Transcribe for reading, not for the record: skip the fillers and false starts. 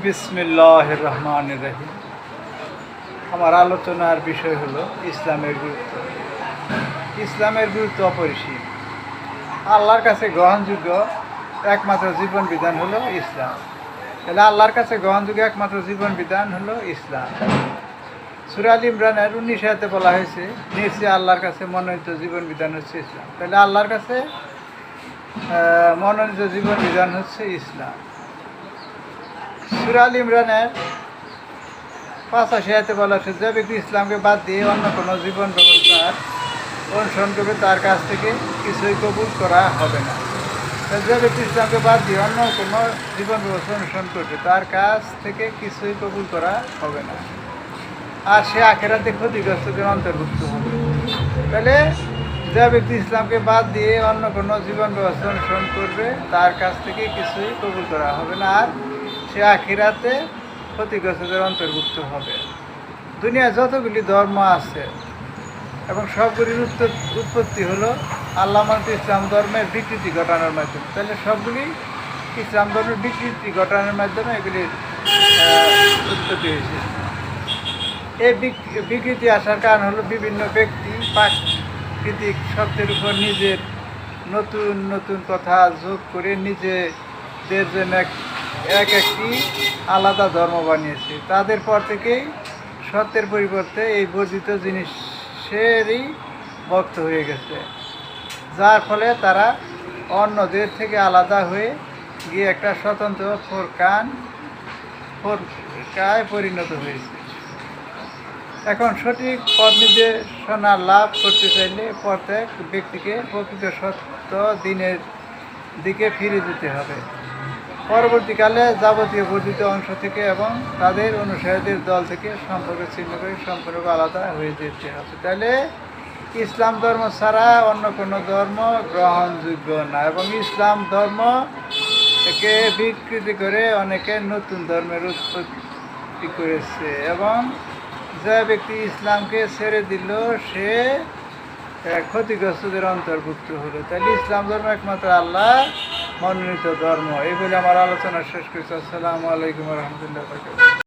বিসমিল্লাহির রহমানির রহিম। আমার আলোচনার বিষয় হলো ইসলামের গুরুত্ব। ইসলামের গুরুত্ব অপরিসীম। আল্লাহর কাছে গ্রহণযোগ্য একমাত্র জীবন বিধান হলো ইসলাম। তাহলে আল্লাহর কাছে গ্রহণযোগ্য একমাত্র জীবন বিধান হলো ইসলাম। সূরা আল ইমরানের 19 আয়াতে বলা হয়েছে, নিশ্চয়ই আল্লাহর কাছে মনোনীত জীবন বিধান হচ্ছে ইসলাম। তাহলে আল্লাহর কাছে মনোনীত জীবন বিধান হচ্ছে ইসলাম। সূরা আল ইমরানের 85 আয়াতে বলা হচ্ছে, যে ব্যক্তি ইসলামকে বাদ দিয়ে অন্য কোনো জীবন ব্যবস্থার অনুসরণ করবে তার কাছ থেকে কিছুই কবুল করা হবে না। যে ব্যক্তি ইসলামকে বাদ দিয়ে অন্য কোনো জীবন ব্যবস্থা অনুসরণ করবে তার কাছ থেকে কিছুই কবুল করা হবে না, আর সে আখেরাতে ক্ষতিগ্রস্তদের অন্তর্ভুক্ত হবে। তাহলে যে ব্যক্তি ইসলামকে বাদ দিয়ে অন্য কোনো জীবন ব্যবস্থা অনুসরণ করবে তার কাছ থেকে কিছুই কবুল করা হবে না, আর সে আখিরাতে ক্ষতিগ্রস্তদের অন্তর্ভুক্ত হবে। দুনিয়ায় যতগুলি ধর্ম আছে এবং সবগুলির উৎপত্তি হলো আল্লাহ মানতে ইসলাম ধর্মের বিকৃতি ঘটানোর মাধ্যমে। তাহলে সবগুলি ইসলাম ধর্মের বিকৃতি ঘটানোর মাধ্যমে এগুলির উৎপত্তি হয়েছে। এই বিকৃতি আসার কারণ হলো বিভিন্ন ব্যক্তি প্রাকৃতিক সত্যের উপর নিজের নতুন নতুন কথা যোগ করে নিজেদের জন্য একটি আলাদা ধর্ম বানিয়েছে। তাদের পর থেকেই সত্যের পরিবর্তে এই বর্জিত জিনিসেরই ভক্ত হয়ে গেছে, যার ফলে তারা অন্যদের থেকে আলাদা হয়ে গিয়ে একটা স্বতন্ত্র ফরকায় পরিণত হয়েছে। এখন সঠিক পথ নির্দেশনা লাভ করতে চাইলে প্রত্যেক ব্যক্তিকে প্রকৃত সত্য দিনের দিকে ফিরে যেতে হবে। পরবর্তীকালে যাবতীয় বর্ধিত অংশ থেকে এবং তাদের অনুসারীদের দল থেকে সম্পর্ক ছিন্ন করে সম্পর্ক আলাদা হয়ে যেতে হবে। তাহলে ইসলাম ধর্ম ছাড়া অন্য কোনো ধর্ম গ্রহণযোগ্য না, এবং ইসলাম ধর্মকে বিকৃতি করে অনেকে নতুন ধর্মের উৎপত্তি করেছে, এবং যে ব্যক্তি ইসলামকে ছেড়ে দিল সে ক্ষতিগ্রস্তদের অন্তর্ভুক্ত হলো। তাহলে ইসলাম ধর্ম একমাত্র আল্লাহ মনোনীত ধর্ম। এই বলে আমার আলোচনা শেষ করছি। আসসালামু আলাইকুম রহমতুল্লাহ।